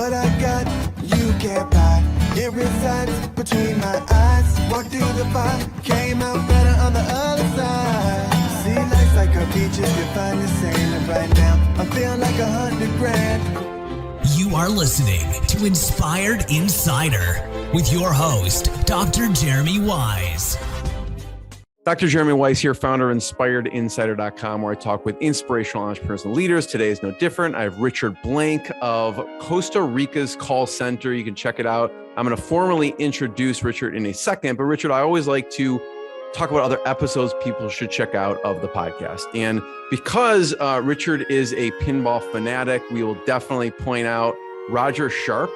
What I got, you can't buy. It resides between my eyes. Walked through the fire, came out better on the other side. See, life's like a beach if you find the same. And right now, I'm feeling like 100 grand. You are listening to Inspired Insider with your host, Dr. Jeremy Weisz. Dr. Jeremy Weisz here, founder of InspiredInsider.com, where I talk with inspirational entrepreneurs and leaders. Today is no different. I have Richard Blank of Costa Rica's call center. You can check it out. I'm going to formally introduce Richard in a second. But Richard, I always like to talk about other episodes people should check out of the podcast. And because Richard is a pinball fanatic, we will definitely point out Roger Sharp.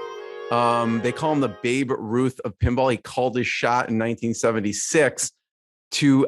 They call him the Babe Ruth of pinball. He called his shot in 1976.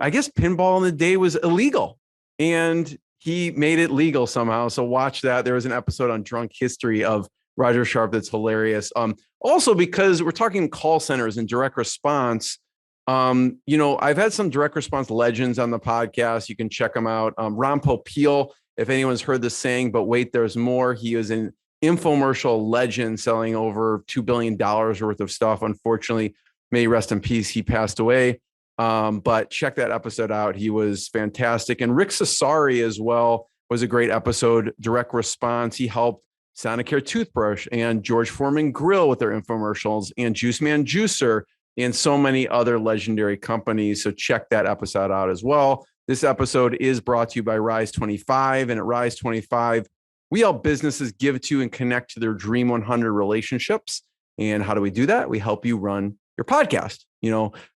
I guess pinball in the day was illegal and he made it legal somehow. So watch that. There was an episode on Drunk History of Roger Sharp that's hilarious. Also because we're talking call centers and direct response. I've had some direct response legends on the podcast. You can check them out. Ron Popeil, if anyone's heard the saying, but wait, there's more. He was an infomercial legend selling over $2 billion worth of stuff. Unfortunately, may he rest in peace. He passed away. But check that episode out. He was fantastic. And Rick Cesari as well was a great episode. Direct response. He helped Sonicare Toothbrush and George Foreman Grill with their infomercials and Juice Man Juicer and so many other legendary companies. So check that episode out as well. This episode is brought to you by Rise 25. And at Rise 25, we help businesses give to and connect to their Dream 100 relationships. And how do we do that? We help you run your podcast.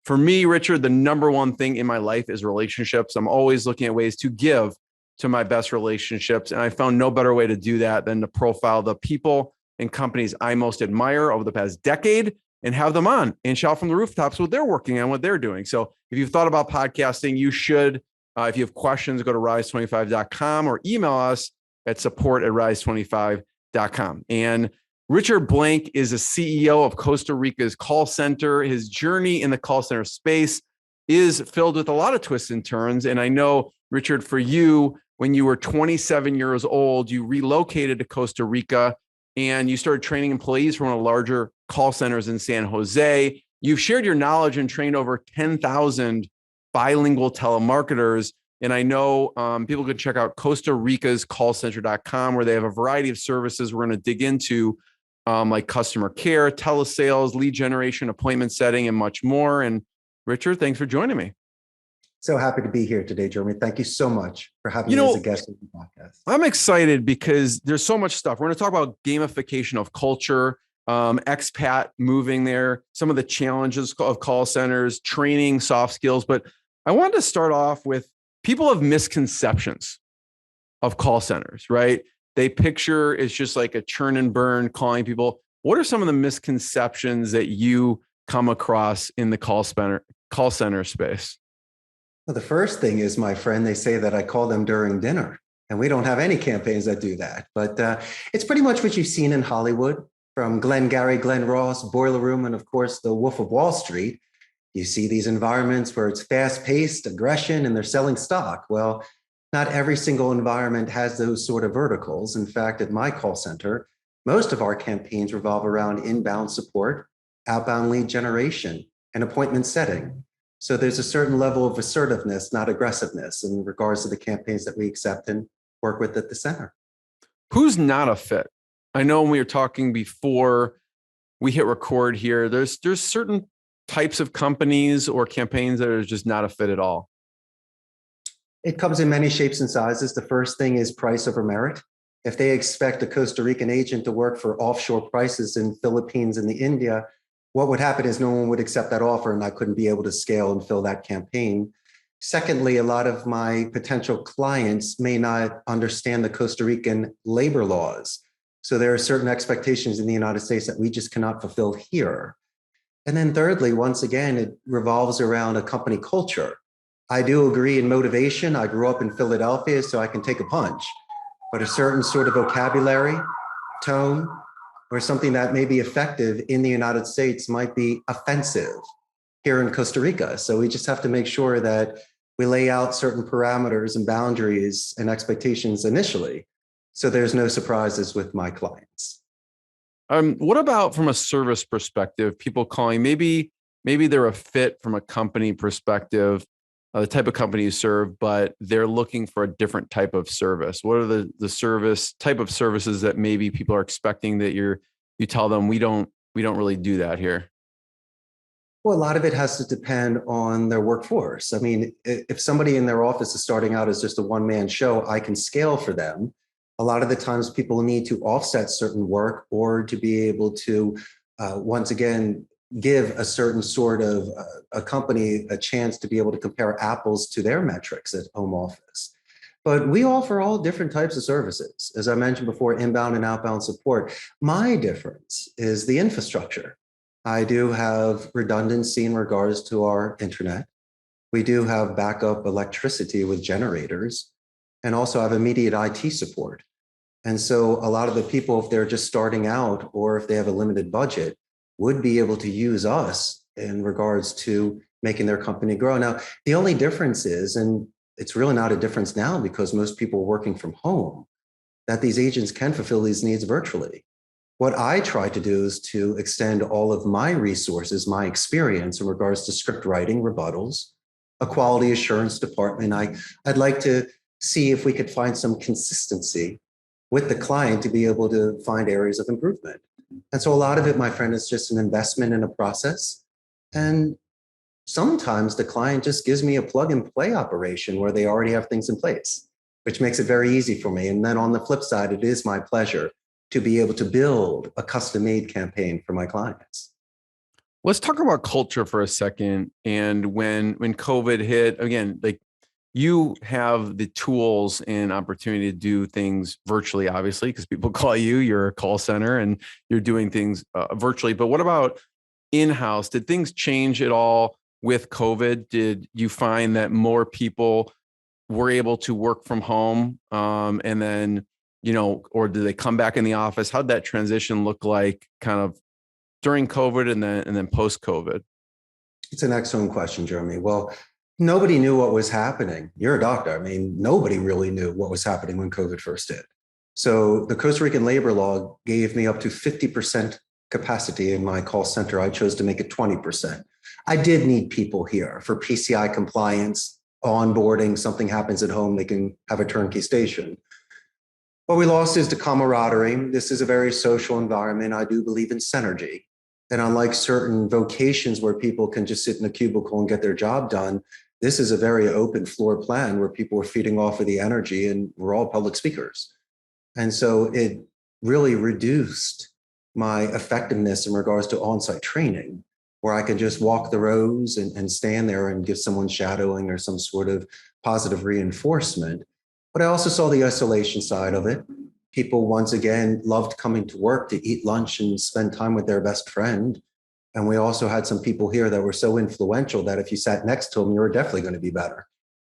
For me, Richard, the number one thing in my life is relationships. I'm always looking at ways to give to my best relationships. And I found no better way to do that than to profile the people and companies I most admire over the past decade and have them on and shout from the rooftops what they're working on, what they're doing. So if you've thought about podcasting, you should. If you have questions, go to rise25.com or email us at support@rise25.com. And Richard Blank is a CEO of Costa Rica's call center. His journey in the call center space is filled with a lot of twists and turns. And I know, Richard, for you, when you were 27 years old, you relocated to Costa Rica and you started training employees from one of the larger call centers in San Jose. You've shared your knowledge and trained over 10,000 bilingual telemarketers. And I know people can check out Costa Rica's callcenter.com, where they have a variety of services we're going to dig into, like customer care, telesales, lead generation, appointment setting, and much more. And Richard, thanks for joining me. So happy to be here today, Jeremy. Thank you so much for having me as a guest on the podcast. I'm excited because there's so much stuff. We're going to talk about gamification of culture, expat moving there, some of the challenges of call centers, training, soft skills. But I wanted to start off with people have misconceptions of call centers, right? They picture it's just like a churn and burn calling people. What are some of the misconceptions that you come across in the call center space? Well, the first thing is, my friend, they say that I call them during dinner, and we don't have any campaigns that do that. But it's pretty much what you've seen in Hollywood, from Glengarry, Glen Ross, Boiler Room, and of course, The Wolf of Wall Street. You see these environments where it's fast-paced, aggression, and they're selling stock. Well, not every single environment has those sort of verticals. In fact, at my call center, most of our campaigns revolve around inbound support, outbound lead generation, and appointment setting. So there's a certain level of assertiveness, not aggressiveness, in regards to the campaigns that we accept and work with at the center. Who's not a fit? I know when we were talking before we hit record here, there's certain types of companies or campaigns that are just not a fit at all. It comes in many shapes and sizes. The first thing is price over merit. If they expect a Costa Rican agent to work for offshore prices in Philippines and India, what would happen is no one would accept that offer and I couldn't be able to scale and fill that campaign. Secondly, a lot of my potential clients may not understand the Costa Rican labor laws. So there are certain expectations in the United States that we just cannot fulfill here. And then thirdly, once again, it revolves around a company culture. I do agree in motivation. I grew up in Philadelphia, so I can take a punch. But a certain sort of vocabulary, tone, or something that may be effective in the United States might be offensive here in Costa Rica. So we just have to make sure that we lay out certain parameters and boundaries and expectations initially, so there's no surprises with my clients. What about from a service perspective? People calling, maybe they're a fit from a company perspective, the type of company you serve, but they're looking for a different type of service. What are the service type of services that maybe people are expecting that you tell them we don't really do that here? Well, a lot of it has to depend on their workforce. I mean, if somebody in their office is starting out as just a one-man show, I can scale for them. A lot of the times people need to offset certain work or to be able to, once again, give a certain sort of a company a chance to be able to compare apples to their metrics at home office. But we offer all different types of services. As I mentioned before, inbound and outbound support. My difference is the infrastructure. I do have redundancy in regards to our internet. We do have backup electricity with generators, and also have immediate IT support. And so a lot of the people, if they're just starting out or if they have a limited budget, would be able to use us in regards to making their company grow. Now, the only difference is, and it's really not a difference now because most people are working from home, that these agents can fulfill these needs virtually. What I try to do is to extend all of my resources, my experience in regards to script writing, rebuttals, a quality assurance department. I'd like to see if we could find some consistency with the client to be able to find areas of improvement. And so a lot of it, my friend, is just an investment in a process. And sometimes the client just gives me a plug and play operation where they already have things in place, which makes it very easy for me. And then on the flip side, it is my pleasure to be able to build a custom-made campaign for my clients. Let's talk about culture for a second. And when COVID hit, again, like you have the tools and opportunity to do things virtually, obviously, because people call you, you're a call center and you're doing things virtually. But what about in-house? Did things change at all with COVID? Did you find that more people were able to work from home and then, or did they come back in the office? How'd that transition look like kind of during COVID and then post-COVID? It's an excellent question, Jeremy. Well, nobody knew what was happening. You're a doctor. I mean, nobody really knew what was happening when COVID first hit. So the Costa Rican labor law gave me up to 50% capacity in my call center. I chose to make it 20%. I did need people here for PCI compliance, onboarding. Something happens at home, they can have a turnkey station. What we lost is the camaraderie. This is a very social environment. I do believe in synergy. And unlike certain vocations where people can just sit in a cubicle and get their job done, this is a very open floor plan where people are feeding off of the energy and we're all public speakers. And so it really reduced my effectiveness in regards to on-site training, where I could just walk the rows and stand there and give someone shadowing or some sort of positive reinforcement. But I also saw the isolation side of it. People, once again, loved coming to work to eat lunch and spend time with their best friend. And we also had some people here that were so influential that if you sat next to them, you were definitely going to be better.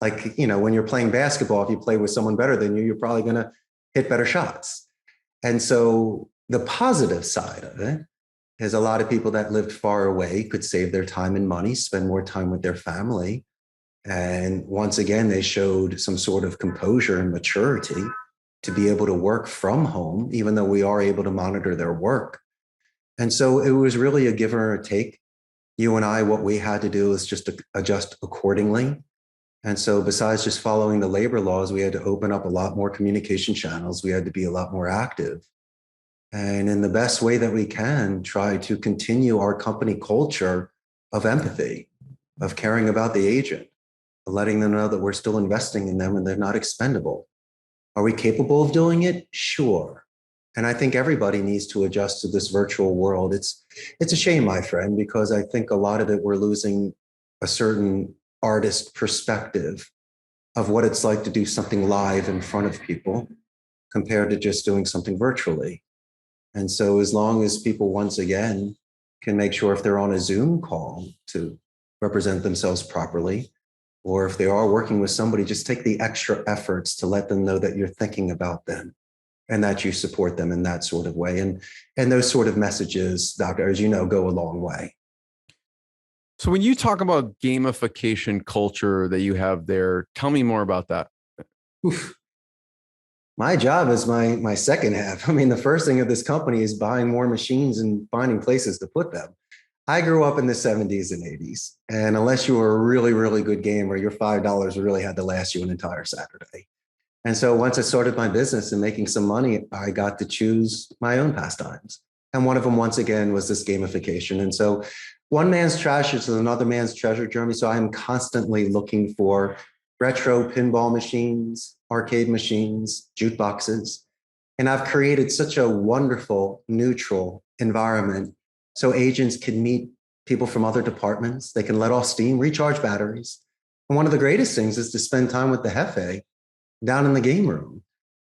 Like, when you're playing basketball, if you play with someone better than you, you're probably going to hit better shots. And so the positive side of it is a lot of people that lived far away could save their time and money, spend more time with their family. And once again, they showed some sort of composure and maturity to be able to work from home, even though we are able to monitor their work. And so it was really a give or a take. You and I, what we had to do is just to adjust accordingly. And so besides just following the labor laws, we had to open up a lot more communication channels. We had to be a lot more active. And in the best way that we can, try to continue our company culture of empathy, of caring about the agent, of letting them know that we're still investing in them and they're not expendable. Are we capable of doing it? Sure. And I think everybody needs to adjust to this virtual world. It's a shame, my friend, because I think a lot of it, we're losing a certain artist perspective of what it's like to do something live in front of people compared to just doing something virtually. And so as long as people, once again, can make sure if they're on a Zoom call to represent themselves properly, or if they are working with somebody, just take the extra efforts to let them know that you're thinking about them and that you support them in that sort of way. And those sort of messages, Doctor, as you know, go a long way. So when you talk about gamification culture that you have there, tell me more about that. Oof. My job is my second half. I mean, the first thing of this company is buying more machines and finding places to put them. I grew up in the 70s and 80s. And unless you were a really, really good gamer, your $5 really had to last you an entire Saturday. And so once I started my business and making some money, I got to choose my own pastimes. And one of them, once again, was this gamification. And so one man's trash is another man's treasure, Jeremy. So I'm constantly looking for retro pinball machines, arcade machines, jukeboxes. And I've created such a wonderful, neutral environment so agents can meet people from other departments. They can let off steam, recharge batteries. And one of the greatest things is to spend time with the Jefe down in the game room.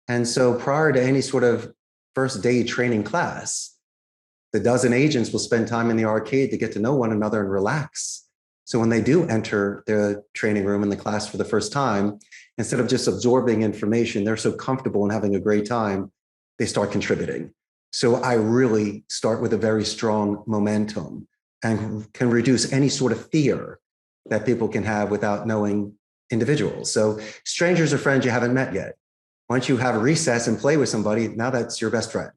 And so prior to any sort of first day training class, the dozen agents will spend time in the arcade to get to know one another and relax. So when they do enter the training room in the class for the first time, instead of just absorbing information, they're so comfortable and having a great time, they start contributing. So I really start with a very strong momentum and can reduce any sort of fear that people can have without knowing individuals. So strangers are friends you haven't met yet. Once you have a recess and play with somebody, now that's your best friend.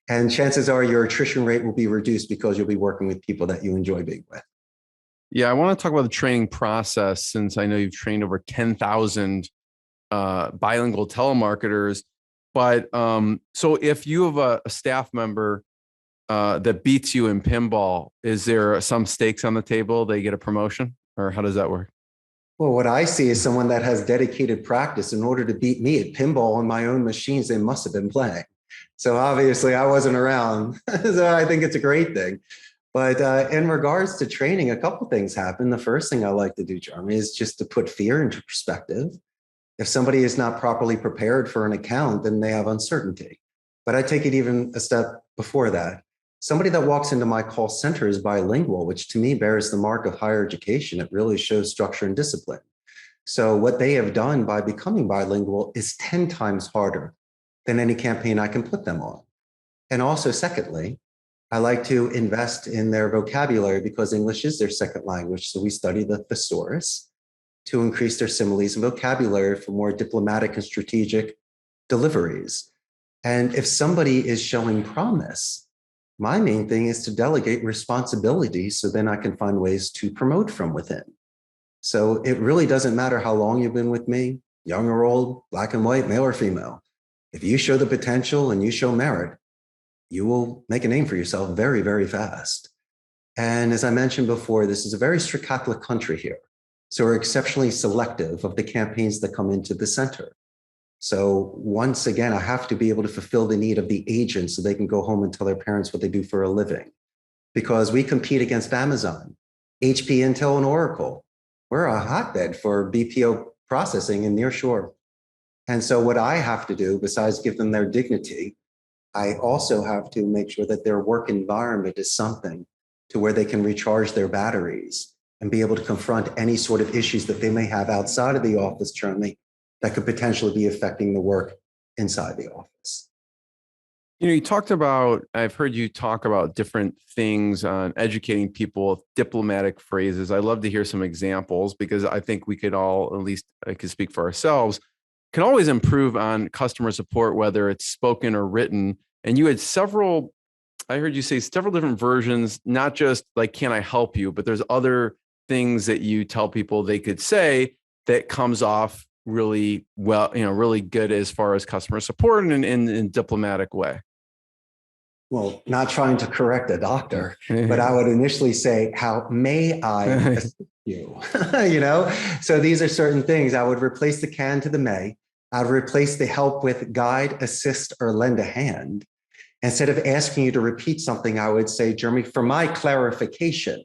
And chances are your attrition rate will be reduced because you'll be working with people that you enjoy being with. Yeah, I want to talk about the training process, since I know you've trained over 10,000 bilingual telemarketers. But so if you have a staff member that beats you in pinball, is there some stakes on the table? They get a promotion, or how does that work? Well, what I see is someone that has dedicated practice. In order to beat me at pinball on my own machines, they must have been playing. So obviously I wasn't around. So I think it's a great thing. But in regards to training, a couple of things happen. The first thing I like to do, Jeremy, is just to put fear into perspective. If somebody is not properly prepared for an account, then they have uncertainty. But I take it even a step before that. Somebody that walks into my call center is bilingual, which to me bears the mark of higher education. It really shows structure and discipline. So what they have done by becoming bilingual is 10 times harder than any campaign I can put them on. And also, secondly, I like to invest in their vocabulary because English is their second language. So we study the thesaurus to increase their similes and vocabulary for more diplomatic and strategic deliveries. And if somebody is showing promise, my main thing is to delegate responsibility so then I can find ways to promote from within. So it really doesn't matter how long you've been with me, young or old, black and white, male or female. If you show the potential and you show merit, you will make a name for yourself very, very fast. And as I mentioned before, this is a very strict Catholic country here. So we're exceptionally selective of the campaigns that come into the center. So once again, I have to be able to fulfill the need of the agents so they can go home and tell their parents what they do for a living. Because we compete against Amazon, HP, Intel, and Oracle. We're a hotbed for BPO processing in nearshore. And so what I have to do, besides give them their dignity, I also have to make sure that their work environment is something to where they can recharge their batteries and be able to confront any sort of issues that they may have outside of the office, Jeremy, that could potentially be affecting the work inside the office. You know, you talked about, I've heard you talk about different things on educating people with diplomatic phrases. I'd love to hear some examples, because I think we could all, at least I could speak for ourselves, can always improve on customer support, whether it's spoken or written. And you had several, I heard you say several different versions, not just like, can I help you? But there's other things that you tell people they could say that comes off really well, you know, really good as far as customer support and in a diplomatic way. Well, not trying to correct a doctor, but I would initially say, how may I assist you? You know, so these are certain things. I would replace the can to the may. I would replace the help with guide, assist, or lend a hand. Instead of asking you to repeat something, I would say, Jeremy, for my clarification,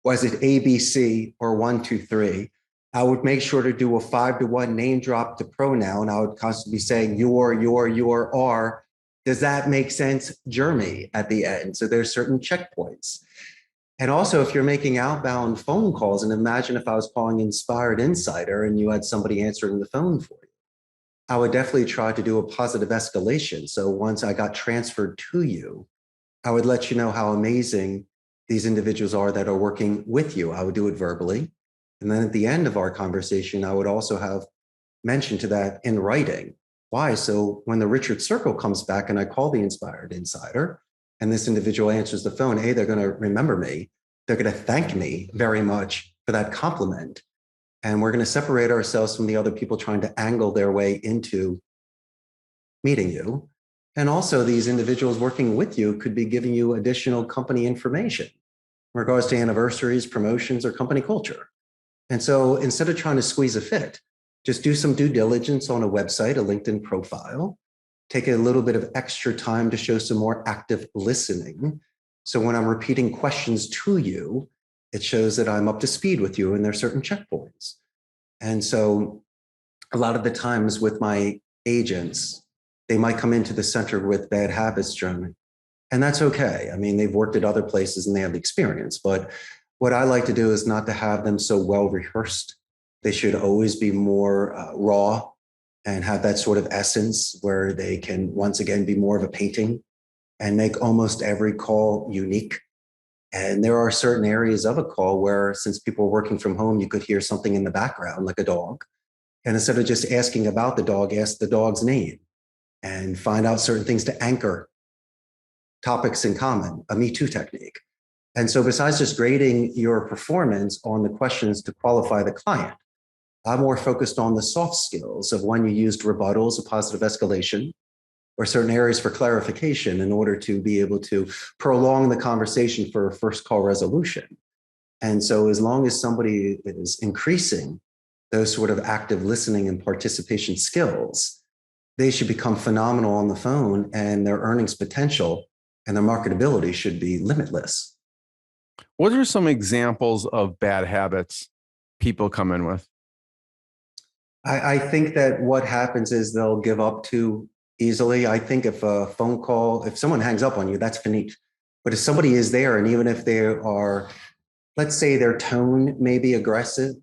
was it A, B, C, or 1, 2, 3? I would make sure to do a 5-to-1 name drop to pronoun. I would constantly be saying your, are. Does that make sense, Jeremy, at the end? So there's certain checkpoints. And also, if you're making outbound phone calls, and imagine if I was calling Inspired Insider and you had somebody answering the phone for you, I would definitely try to do a positive escalation. So once I got transferred to you, I would let you know how amazing these individuals are that are working with you. I would do it verbally. And then at the end of our conversation, I would also have mentioned to that in writing, Why? So when the Richard Circle comes back and I call the Inspired Insider and this individual answers the phone, A, they're going to remember me. They're going to thank me very much for that compliment. And we're going to separate ourselves from the other people trying to angle their way into meeting you. And also these individuals working with you could be giving you additional company information in regards to anniversaries, promotions, or company culture. And so instead of trying to squeeze a fit, just do some due diligence on a website, a LinkedIn profile, take a little bit of extra time to show some more active listening. So when I'm repeating questions to you, it shows that I'm up to speed with you and there's certain checkpoints. And so a lot of the times with my agents, they might come into the center with bad habits, Jeremy. And that's okay. I mean, they've worked at other places and they have the experience. But what I like to do is not to have them so well rehearsed. They should always be more raw and have that sort of essence where they can once again be more of a painting and make almost every call unique. And there are certain areas of a call where, since people are working from home, you could hear something in the background, like a dog. And instead of just asking about the dog, ask the dog's name and find out certain things to anchor topics in common, a Me Too technique. And so besides just grading your performance on the questions to qualify the client, I'm more focused on the soft skills of when you used rebuttals, a positive escalation, or certain areas for clarification in order to be able to prolong the conversation for a first call resolution. And so as long as somebody is increasing those sort of active listening and participation skills, they should become phenomenal on the phone, and their earnings potential and their marketability should be limitless. What are some examples of bad habits people come in with? I think that what happens is they'll give up too easily. I think if a phone call, if someone hangs up on you, that's finite. But if somebody is there, and even if they are, let's say their tone may be aggressive,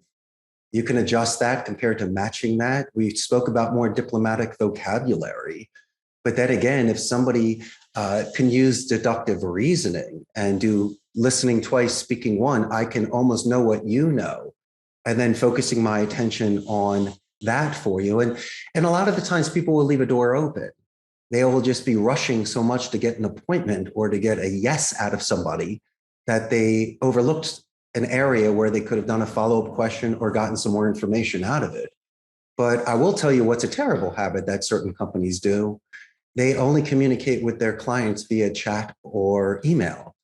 you can adjust that compared to matching that. We spoke about more diplomatic vocabulary. But then again, if somebody can use deductive reasoning and do listening twice, speaking one, I can almost know what you know, and then focusing my attention on that for you. And a lot of the times people will leave a door open. They will just be rushing so much to get an appointment or to get a yes out of somebody that they overlooked an area where they could have done a follow-up question or gotten some more information out of it. But I will tell you what's a terrible habit that certain companies do. They only communicate with their clients via chat or email.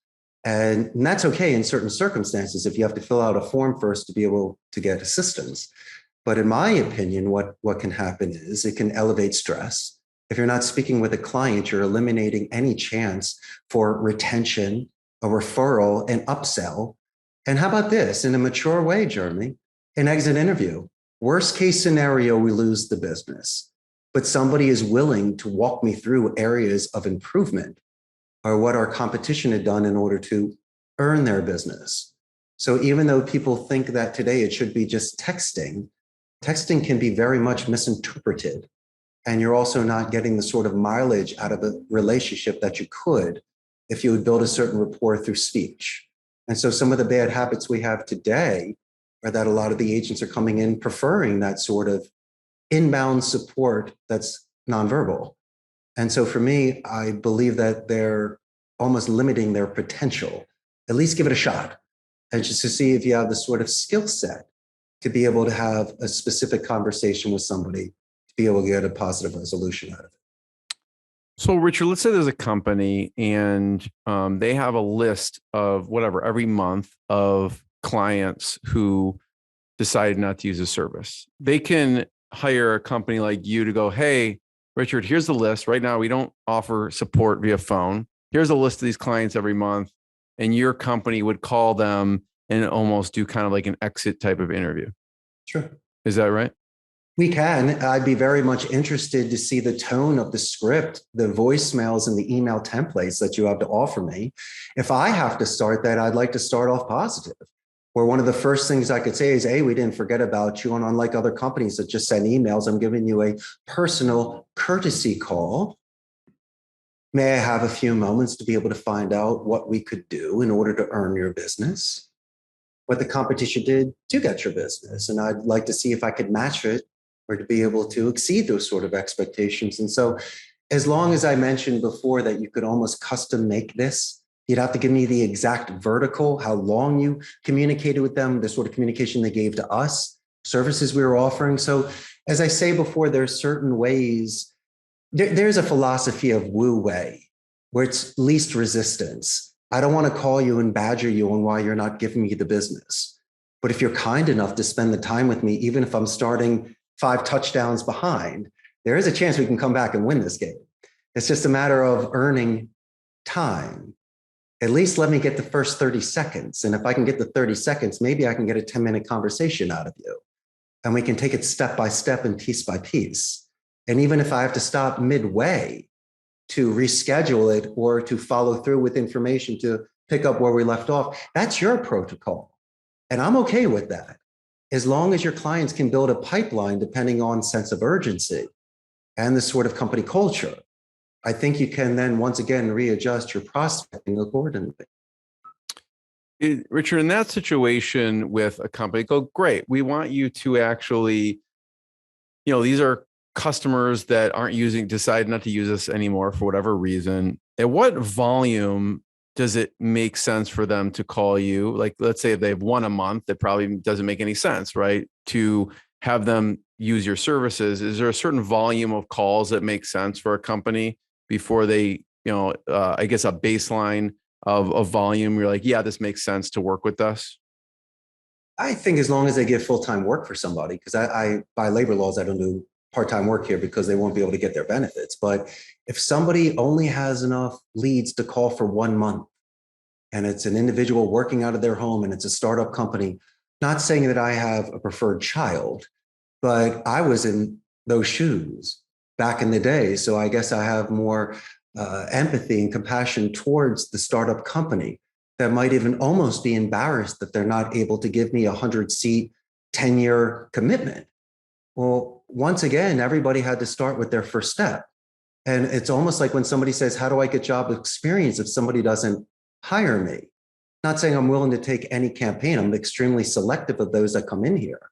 And that's okay in certain circumstances if you have to fill out a form first to be able to get assistance. But in my opinion, what can happen is it can elevate stress. If you're not speaking with a client, you're eliminating any chance for retention, a referral, an upsell. And how about this? In a mature way, Jeremy, an exit interview. Worst case scenario, we lose the business. But somebody is willing to walk me through areas of improvement or what our competition had done in order to earn their business. So even though people think that today it should be just texting, texting can be very much misinterpreted. And you're also not getting the sort of mileage out of a relationship that you could if you would build a certain rapport through speech. And so some of the bad habits we have today are that a lot of the agents are coming in preferring that sort of inbound support that's nonverbal. And so for me, I believe that they're almost limiting their potential. At least give it a shot, and just to see if you have the sort of skill set to be able to have a specific conversation with somebody to be able to get a positive resolution out of it. So, Richard, let's say there's a company and they have a list of whatever every month of clients who decided not to use a service. They can hire a company like you to go, hey, Richard, here's the list. Right now, we don't offer support via phone. Here's a list of these clients every month. And your company would call them and almost do kind of like an exit type of interview. Sure. Is that right? We can. I'd be very much interested to see the tone of the script, the voicemails and the email templates that you have to offer me. If I have to start that, I'd like to start off positive, where one of the first things I could say is, hey, we didn't forget about you. And unlike other companies that just send emails, I'm giving you a personal courtesy call. May I have a few moments to be able to find out what we could do in order to earn your business, what the competition did to get your business. And I'd like to see if I could match it or to be able to exceed those sort of expectations. And so as long as I mentioned before that you could almost custom make this, you'd have to give me the exact vertical, how long you communicated with them, the sort of communication they gave to us, services we were offering. So as I say before, there's certain ways, there's a philosophy of Wu Wei, where it's least resistance. I don't want to call you and badger you on why you're not giving me the business. But if you're kind enough to spend the time with me, even if I'm starting 5 touchdowns behind, there is a chance we can come back and win this game. It's just a matter of earning time. At least let me get the first 30 seconds. And if I can get the 30 seconds, maybe I can get a 10-minute conversation out of you. And we can take it step by step and piece by piece. And even if I have to stop midway to reschedule it or to follow through with information to pick up where we left off, that's your protocol. And I'm okay with that, as long as your clients can build a pipeline depending on sense of urgency and the sort of company culture. I think you can then once again readjust your prospecting accordingly. Richard, in that situation with a company, go, great. We want you to actually, these are customers that decide not to use us anymore for whatever reason. At what volume does it make sense for them to call you? Like, let's say if they've won a month, that probably doesn't make any sense, right? To have them use your services. Is there a certain volume of calls that make sense for a company before they, I guess a baseline of volume, you're like, yeah, this makes sense to work with us? I think as long as they give full-time work for somebody, because I by labor laws, I don't do part-time work here because they won't be able to get their benefits. But if somebody only has enough leads to call for 1 month, and it's an individual working out of their home and it's a startup company, not saying that I have a preferred child, but I was in those shoes back in the day. So I guess I have more empathy and compassion towards the startup company that might even almost be embarrassed that they're not able to give me a 100-seat, 10-year commitment. Well, once again, everybody had to start with their first step. And it's almost like when somebody says, how do I get job experience if somebody doesn't hire me? Not saying I'm willing to take any campaign. I'm extremely selective of those that come in here.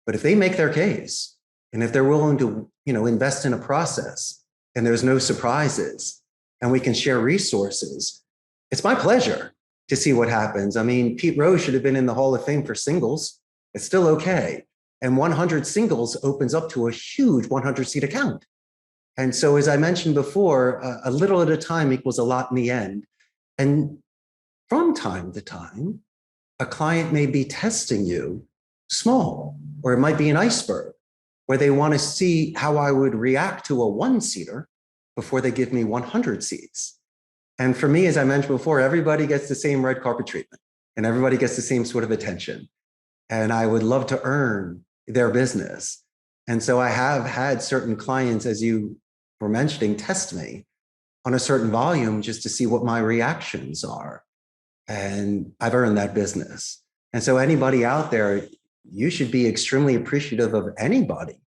But if they make their case, and if they're willing to, invest in a process, and there's no surprises, and we can share resources, it's my pleasure to see what happens. I mean, Pete Rose should have been in the Hall of Fame for singles. It's still okay. And 100 singles opens up to a huge 100-seat account. And so, as I mentioned before, a little at a time equals a lot in the end. And from time to time, a client may be testing you small, or it might be an iceberg where they want to see how I would react to a 1-seater before they give me 100 seats. And for me, as I mentioned before, everybody gets the same red carpet treatment and everybody gets the same sort of attention. And I would love to earn their business. And so I have had certain clients, as you were mentioning, test me on a certain volume just to see what my reactions are. And I've earned that business. And so anybody out there, you should be extremely appreciative of anybody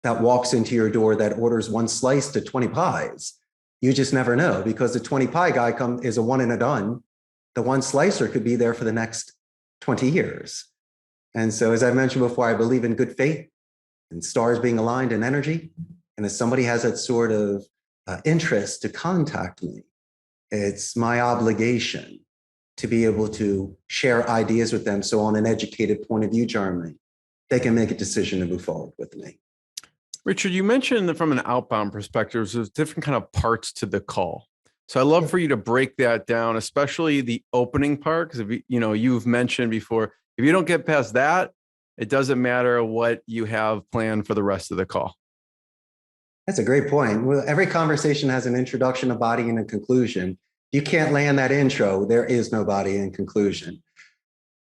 that walks into your door that orders 1 slice to 20 pies. You just never know, because the 20 pie guy is a one and a done. The 1 slicer could be there for the next 20 years. And so, as I mentioned before, I believe in good faith and stars being aligned in energy. And if somebody has that sort of interest to contact me, it's my obligation to be able to share ideas with them. So on an educated point of view, Jeremy, they can make a decision to move forward with me. Richard, you mentioned that from an outbound perspective, there's different kind of parts to the call. So I'd love for you to break that down, especially the opening part, because you've mentioned before, if you don't get past that, it doesn't matter what you have planned for the rest of the call. That's a great point. Well, every conversation has an introduction, a body, and a conclusion. You can't land that intro, there is no body and conclusion.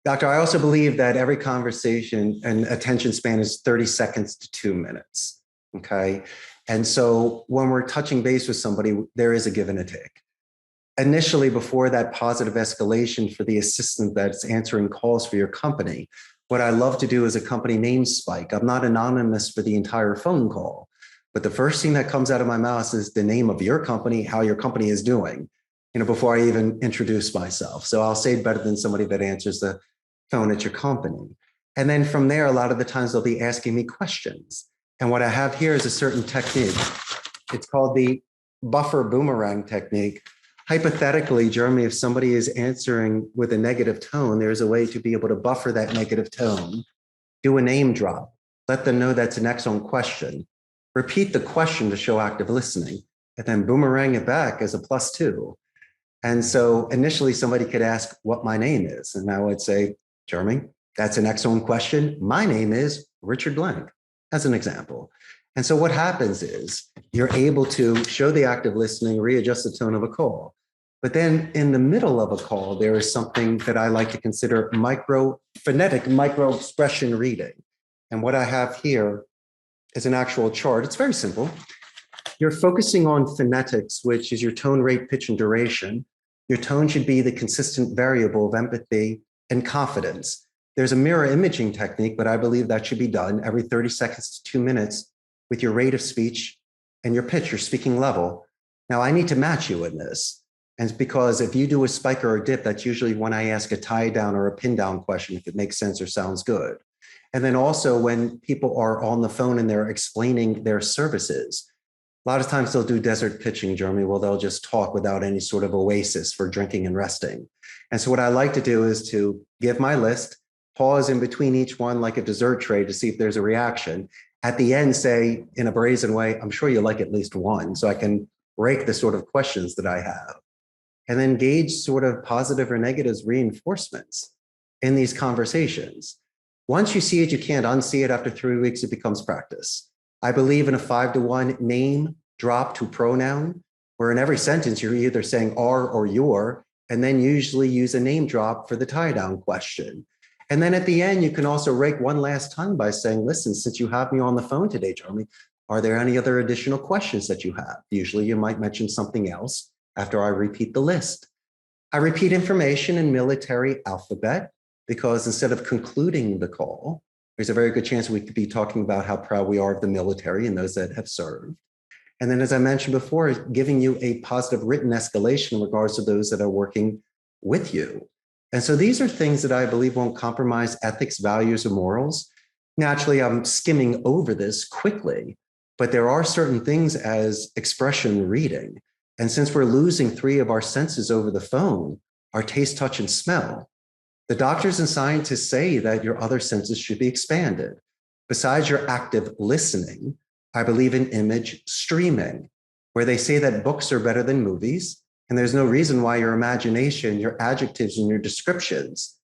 Doctor, I also believe that every conversation and attention span is 30 seconds to 2 minutes. Okay. And so when we're touching base with somebody, there is a give and a take. Initially, before that positive escalation for the assistant that's answering calls for your company, what I love to do is a company name spike. I'm not anonymous for the entire phone call, but the first thing that comes out of my mouth is the name of your company, how your company is doing, before I even introduce myself. So I'll say it better than somebody that answers the phone at your company. And then from there, a lot of the times they'll be asking me questions. And what I have here is a certain technique. It's called the buffer boomerang technique. Hypothetically, Jeremy, if somebody is answering with a negative tone, there's a way to be able to buffer that negative tone, do a name drop, let them know that's an excellent question, repeat the question to show active listening, and then boomerang it back as a +2. And so initially somebody could ask what my name is. And I would say, Jeremy, that's an excellent question. My name is Richard Blank, as an example. And so what happens is you're able to show the active listening, readjust the tone of a call. But then in the middle of a call, there is something that I like to consider phonetic micro expression reading. And what I have here is an actual chart. It's very simple. You're focusing on phonetics, which is your tone, rate, pitch, and duration. Your tone should be the consistent variable of empathy and confidence. There's a mirror imaging technique, but I believe that should be done every 30 seconds to 2 minutes with your rate of speech and your pitch, your speaking level. Now, I need to match you in this. And it's because if you do a spike or a dip, that's usually when I ask a tie down or a pin down question, if it makes sense or sounds good. And then also when people are on the phone and they're explaining their services, a lot of times they'll do desert pitching, Jeremy, where they'll just talk without any sort of oasis for drinking and resting. And so what I like to do is to give my list, pause in between each one like a dessert tray to see if there's a reaction. At the end, say in a brazen way, I'm sure you like at least one, so I can break the sort of questions that I have. And then gauge sort of positive or negative reinforcements in these conversations. Once you see it, you can't unsee it. After 3 weeks, it becomes practice. I believe in a 5-to-1 name drop to pronoun, where in every sentence you're either saying are or your, and then usually use a name drop for the tie down question. And then at the end, you can also rake one last time by saying, listen, since you have me on the phone today, Jeremy, are there any other additional questions that you have? Usually you might mention something else after I repeat the list. I repeat information in military alphabet because instead of concluding the call, there's a very good chance we could be talking about how proud we are of the military and those that have served. And then, as I mentioned before, giving you a positive written escalation in regards to those that are working with you. And so these are things that I believe won't compromise ethics, values, or morals. Naturally, I'm skimming over this quickly, but there are certain things as expression reading. And since we're losing 3 of our senses over the phone, our taste, touch, and smell, the doctors and scientists say that your other senses should be expanded. Besides your active listening, I believe in image streaming, where they say that books are better than movies, and there's no reason why your imagination, your adjectives, and your descriptions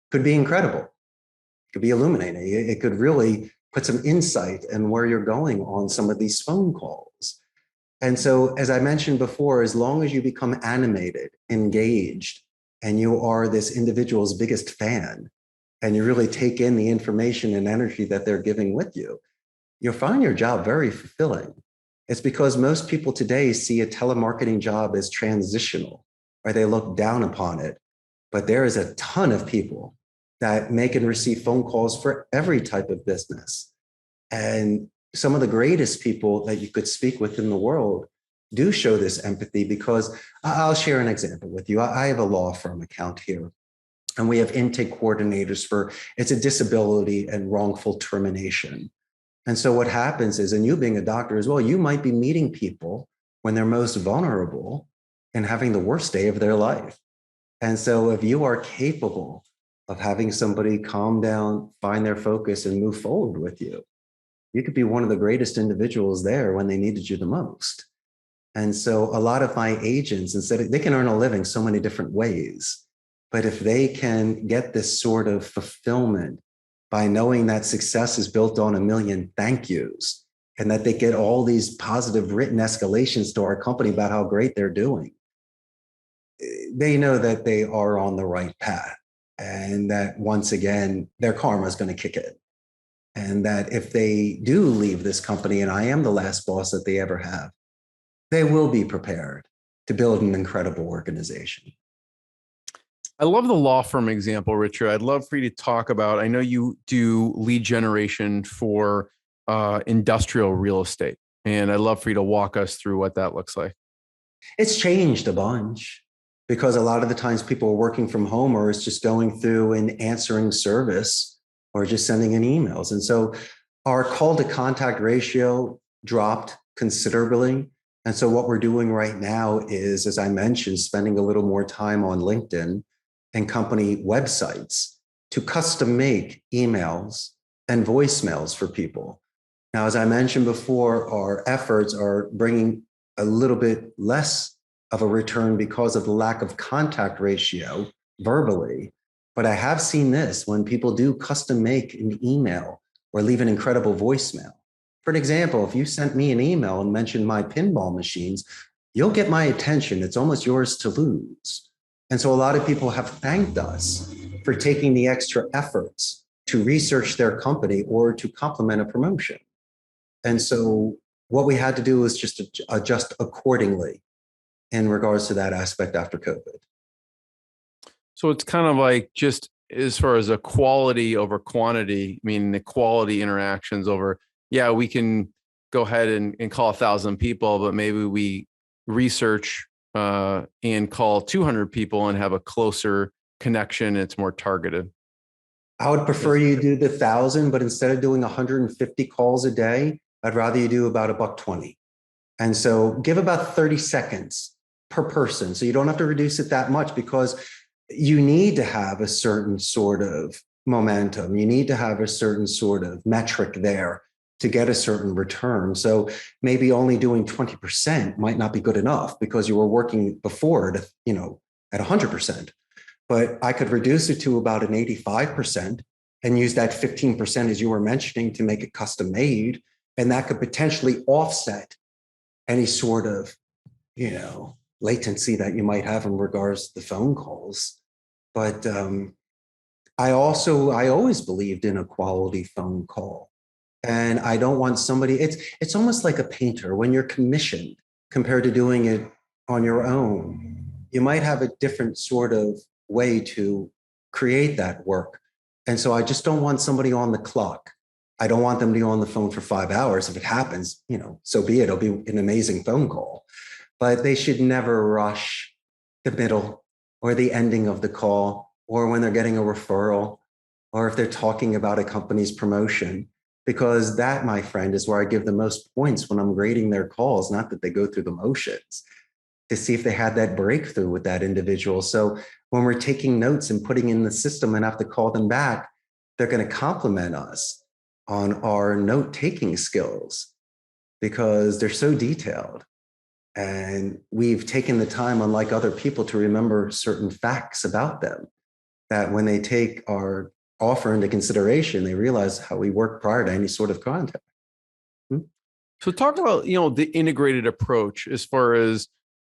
could be incredible. It could be illuminating. It could really put some insight in where you're going on some of these phone calls. And so, as I mentioned before, as long as you become animated, engaged, and you are this individual's biggest fan, and you really take in the information and energy that they're giving with you, you'll find your job very fulfilling. It's because most people today see a telemarketing job as transitional, or they look down upon it. But there is a ton of people that make and receive phone calls for every type of business. And some of the greatest people that you could speak with in the world do show this empathy, because I'll share an example with you. I have a law firm account here, and we have intake coordinators for, it's a disability and wrongful termination. And so what happens is, and you being a doctor as well, you might be meeting people when they're most vulnerable and having the worst day of their life. And so if you are capable of having somebody calm down, find their focus, and move forward with you, you could be one of the greatest individuals there when they needed you the most. And so a lot of my agents, they can earn a living so many different ways, but if they can get this sort of fulfillment by knowing that success is built on 1,000,000 thank yous, and that they get all these positive written escalations to our company about how great they're doing, they know that they are on the right path, and that once again, their karma is going to kick in. And that if they do leave this company, and I am the last boss that they ever have, they will be prepared to build an incredible organization. I love the law firm example, Richard. I'd love for you to talk about, I know you do lead generation for industrial real estate, and I'd love for you to walk us through what that looks like. It's changed a bunch, because a lot of the times people are working from home, or it's just going through an answering service, or just sending in emails. And so Our call to contact ratio dropped considerably. And so what we're doing right now is, as I mentioned, spending a little more time on LinkedIn and company websites to custom make emails and voicemails for people. Now, as I mentioned before, our efforts are bringing a little bit less of a return because of the lack of contact ratio verbally. But I have seen this when people do custom make an email or leave an incredible voicemail. For an example, if you sent me an email and mentioned my pinball machines, you'll get my attention. It's almost yours to lose. And so a lot of people have thanked us for taking the extra efforts to research their company or to complement a promotion. And so what we had to do was just adjust accordingly in regards to that aspect after COVID. So it's kind of like just as far as a quality over quantity, I mean, the quality interactions over, yeah, we can go ahead and call 1,000 people, but maybe we research and call 200 people and have a closer connection. It's more targeted. I would prefer you do the 1,000, but instead of doing 150 calls a day, I'd rather you do about $1.20. And so give about 30 seconds per person. So you don't have to reduce it that much because you need to have a certain sort of momentum. You need to have a certain sort of metric there to get a certain return. So maybe only doing 20% might not be good enough because you were working before at, at 100%. But I could reduce it to about an 85% and use that 15%, as you were mentioning, to make it custom made. And that could potentially offset any sort of, latency that you might have in regards to the phone calls. But I always believed in a quality phone call. And I don't want somebody, it's almost like a painter when you're commissioned compared to doing it on your own. You might have a different sort of way to create that work. And so I just don't want somebody on the clock. I don't want them to be on the phone for 5 hours. If it happens, so be it. It'll be an amazing phone call. But they should never rush the middle or the ending of the call, or when they're getting a referral, or if they're talking about a company's promotion, because that, my friend, is where I give the most points when I'm grading their calls, not that they go through the motions, to see if they had that breakthrough with that individual. So when we're taking notes and putting in the system and have to call them back, they're going to compliment us on our note-taking skills because they're so detailed. And we've taken the time, unlike other people, to remember certain facts about them, that when they take our offer into consideration, they realize how we work prior to any sort of contact. So talk about, the integrated approach as far as,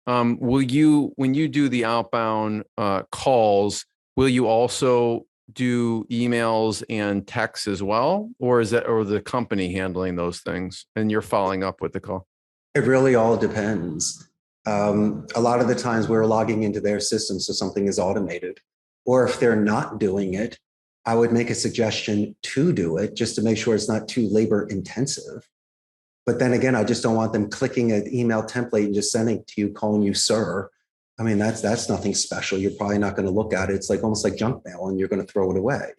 when you do the outbound calls, will you also do emails and texts as well? Or is the company handling those things and you're following up with the call? It really all depends. A lot of the times we're logging into their system, so something is automated. Or if they're not doing it, I would make a suggestion to do it just to make sure it's not too labor intensive. But then again, I just don't want them clicking an email template and just sending it to you, calling you sir. I mean, that's nothing special. You're probably not going to look at it. It's like almost like junk mail and you're going to throw it away.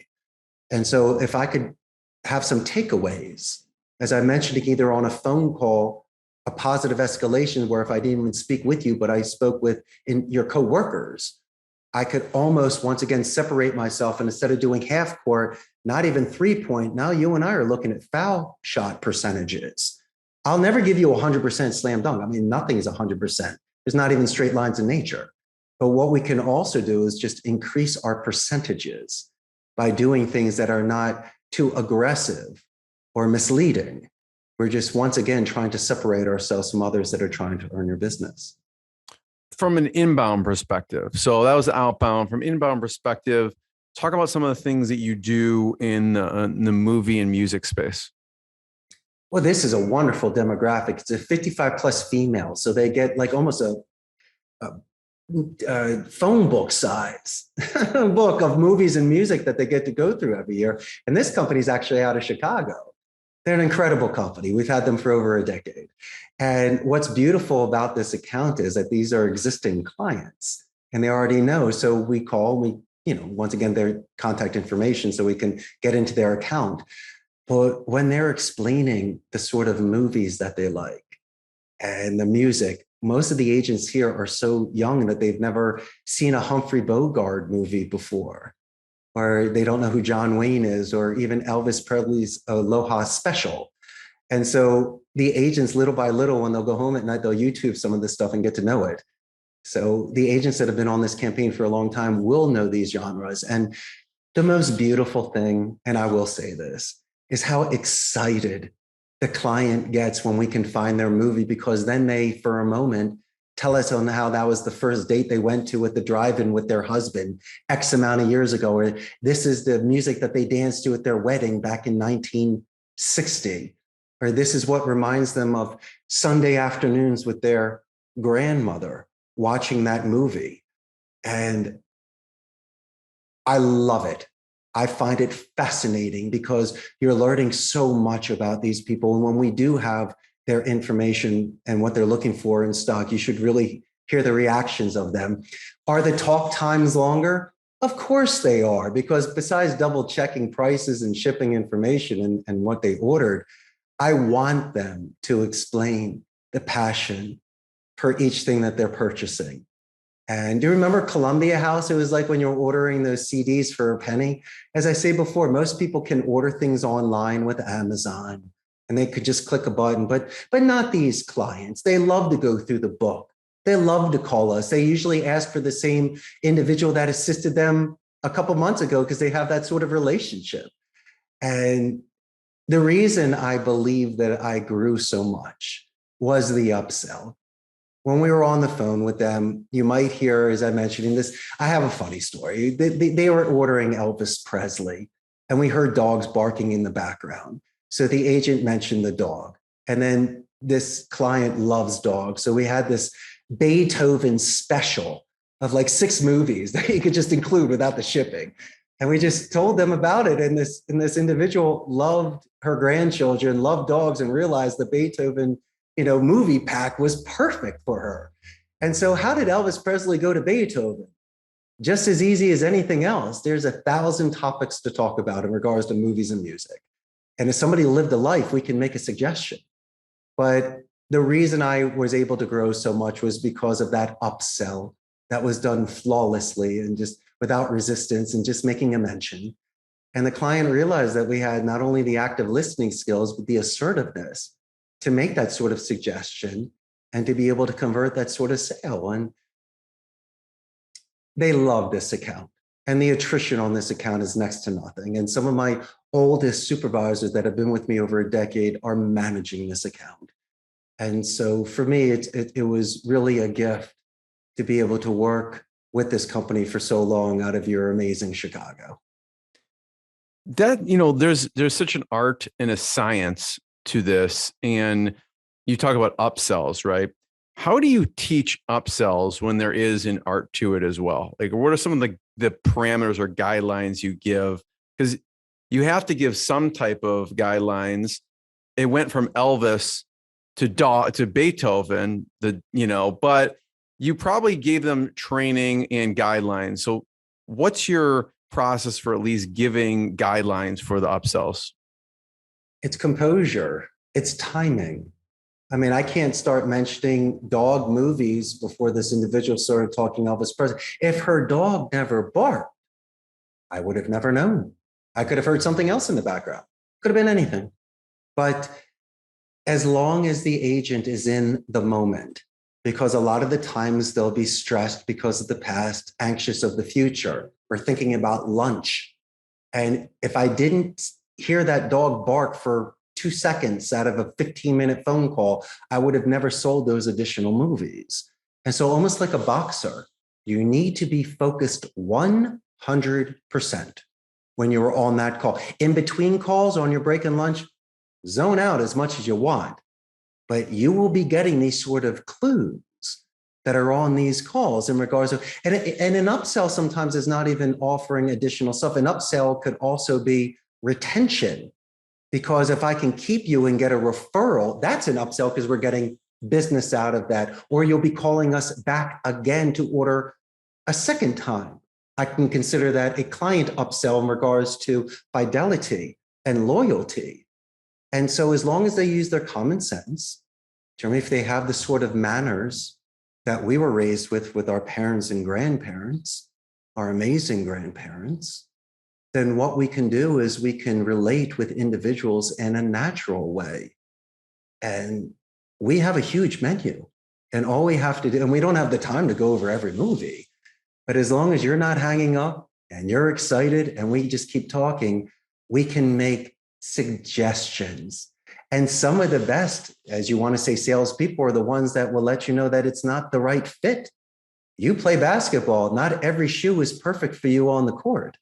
And so if I could have some takeaways, as I mentioned, either on a phone call, a positive escalation where if I didn't even speak with you, but I spoke with your coworkers, I could almost once again separate myself, and instead of doing half court, not even 3-point, now you and I are looking at foul shot percentages. I'll never give you 100% slam dunk. I mean, nothing is 100%. There's not even straight lines in nature. But what we can also do is just increase our percentages by doing things that are not too aggressive or misleading. We're just, once again, trying to separate ourselves from others that are trying to earn your business. From an inbound perspective. So that was outbound. From inbound perspective, talk about some of the things that you do in the movie and music space. Well, this is a wonderful demographic. It's a 55 plus female. So they get like almost a phone book size book of movies and music that they get to go through every year. And this company is actually out of Chicago. They're an incredible company. We've had them for over a decade. And what's beautiful about this account is that these are existing clients and they already know. So we call, once again, their contact information so we can get into their account. But when they're explaining the sort of movies that they like and the music, most of the agents here are so young that they've never seen a Humphrey Bogart movie before, or they don't know who John Wayne is, or even Elvis Presley's Aloha Special. And so the agents, little by little, when they'll go home at night, they'll YouTube some of this stuff and get to know it. So the agents that have been on this campaign for a long time will know these genres. And the most beautiful thing, and I will say this, is how excited the client gets when we can find their movie, because then they, for a moment, tell us on how that was the first date they went to at the drive-in with their husband X amount of years ago, or this is the music that they danced to at their wedding back in 1960, or this is what reminds them of Sunday afternoons with their grandmother watching that movie. And I love it. I find it fascinating because you're learning so much about these people. And when we do have their information and what they're looking for in stock, you should really hear the reactions of them. Are the talk times longer? Of course they are, because besides double checking prices and shipping information and what they ordered, I want them to explain the passion for each thing that they're purchasing. And do you remember Columbia House? It was like when you were ordering those CDs for a penny. As I say before, most people can order things online with Amazon and they could just click a button, but not these clients. They love to go through the book. They love to call us. They usually ask for the same individual that assisted them a couple months ago because they have that sort of relationship. And the reason I believe that I grew so much was the upsell. When we were on the phone with them, you might hear, as I mentioned in this, I have a funny story. They were ordering Elvis Presley, and we heard dogs barking in the background. So the agent mentioned the dog. And then this client loves dogs. So we had this Beethoven special of like 6 movies that you could just include without the shipping. And we just told them about it. And this individual loved her grandchildren, loved dogs, and realized the Beethoven movie pack was perfect for her. And so how did Elvis Presley go to Beethoven? Just as easy as anything else. There's 1,000 topics to talk about in regards to movies and music. And if somebody lived a life, we can make a suggestion. But the reason I was able to grow so much was because of that upsell that was done flawlessly and just without resistance and just making a mention. And the client realized that we had not only the active listening skills, but the assertiveness to make that sort of suggestion and to be able to convert that sort of sale. And they love this account. And the attrition on this account is next to nothing. And some of my oldest supervisors that have been with me over a decade are managing this account. And so for me, it was really a gift to be able to work with this company for so long out of your amazing Chicago. That, there's such an art and a science to this. And you talk about upsells, right? How do you teach upsells when there is an art to it as well? Like, what are some of the parameters or guidelines you give? Because you have to give some type of guidelines. It went from Elvis to Beethoven, but you probably gave them training and guidelines. So what's your process for at least giving guidelines for the upsells? It's composure. It's timing. I mean, I can't start mentioning dog movies before this individual started talking Elvis Presley. If her dog never barked, I would have never known. I could have heard something else in the background. Could have been anything. But as long as the agent is in the moment, because a lot of the times they'll be stressed because of the past, anxious of the future, or thinking about lunch. And if I didn't hear that dog bark for 2 seconds out of a 15-minute phone call, I would have never sold those additional movies. And so almost like a boxer, you need to be focused 100% when you're on that call. In between calls, on your break and lunch, zone out as much as you want, but you will be getting these sort of clues that are on these calls in regards to, and an upsell sometimes is not even offering additional stuff. An upsell could also be retention, because if I can keep you and get a referral, that's an upsell because we're getting business out of that. Or you'll be calling us back again to order a second time. I can consider that a client upsell in regards to fidelity. and loyalty. And so as long as they use their common sense, Jeremy, if they have the sort of manners that we were raised with our parents and grandparents, our amazing grandparents, then what we can do is we can relate with individuals in a natural way. And we have a huge menu. And all we have to do, and we don't have the time to go over every movie, but as long as you're not hanging up and you're excited and we just keep talking, we can make suggestions. And some of the best, as you want to say, salespeople are the ones that will let you know that it's not the right fit. You play basketball, not every shoe is perfect for you on the court.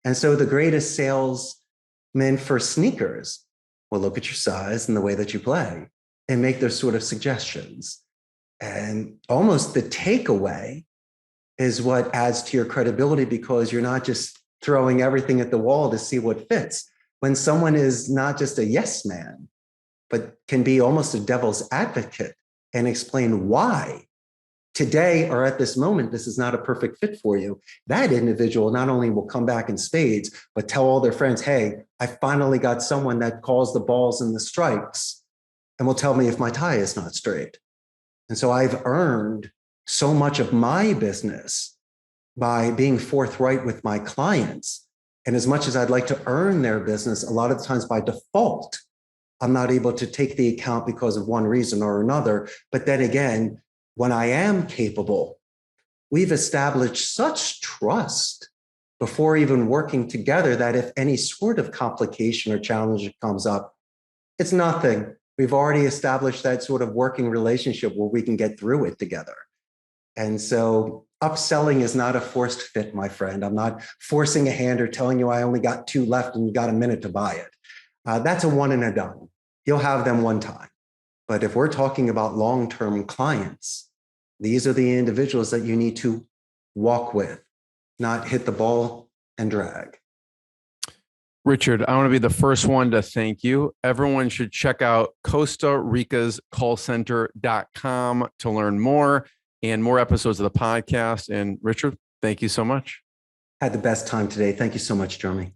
And so the greatest salesmen for sneakers will look at your size and the way that you play and make those sort of suggestions. And almost the takeaway is what adds to your credibility, because you're not just throwing everything at the wall to see what fits. When someone is not just a yes man, but can be almost a devil's advocate and explain why today or at this moment, this is not a perfect fit for you, that individual not only will come back in spades, but tell all their friends, hey, I finally got someone that calls the balls and the strikes and will tell me if my tie is not straight. And so I've earned so much of my business by being forthright with my clients. And as much as I'd like to earn their business, a lot of times by default, I'm not able to take the account because of one reason or another. But then again, when I am capable, we've established such trust before even working together that if any sort of complication or challenge comes up, it's nothing. We've already established that sort of working relationship where we can get through it together. And so upselling is not a forced fit, my friend. I'm not forcing a hand or telling you I only got 2 left and you got a minute to buy it. That's a one and a done. You'll have them one time. But if we're talking about long-term clients, these are the individuals that you need to walk with, not hit the ball and drag. Richard, I want to be the first one to thank you. Everyone should check out Costa Rica's callcenter.com to learn more and more episodes of the podcast. And Richard, thank you so much. Had the best time today. Thank you so much, Jeremy.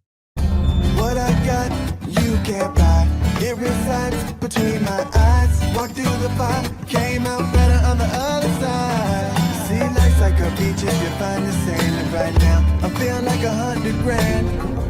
What I got, you can't buy. It resides between my eyes. Walked through the fire, came out better on the other side. See, life's like a beach if you find the sailing right now. I feel like 100 grand.